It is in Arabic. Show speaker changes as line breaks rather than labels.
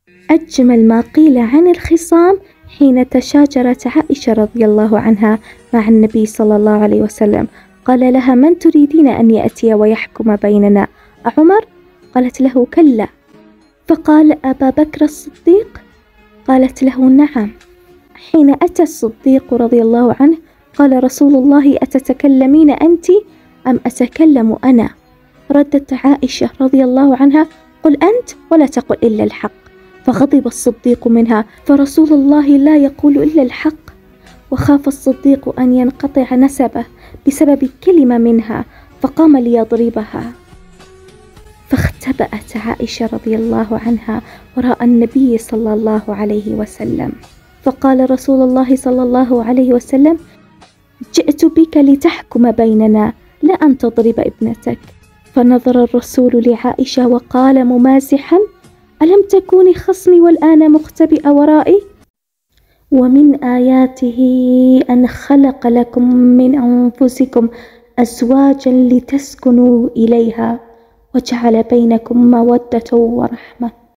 أجمل ما قيل عن الخصام حين تشاجرت عائشة رضي الله عنها مع النبي صلى الله عليه وسلم. قال لها: من تريدين أن يأتي ويحكم بيننا، عمر؟ قالت له: كلا. فقال: أبا بكر الصديق؟ قالت له: نعم. حين أتى الصديق رضي الله عنه قال رسول الله: أتتكلمين أنت أم أتكلم أنا؟ ردت عائشة رضي الله عنها: قل أنت ولا تقل إلا الحق. فغضب الصديق منها، فرسول الله لا يقول إلا الحق. وخاف الصديق أن ينقطع نسبه بسبب كلمة منها، فقام ليضربها. فاختبأت عائشة رضي الله عنها وراء النبي صلى الله عليه وسلم. فقال رسول الله صلى الله عليه وسلم: جئت بك لتحكم بيننا، لا أن تضرب ابنتك. فنظر الرسول لعائشة وقال ممازحا: ألم تكوني خصمي والآن مختبئة ورائي؟ ومن آياته أن خلق لكم من أنفسكم أزواجا لتسكنوا إليها وجعل بينكم مودة ورحمة.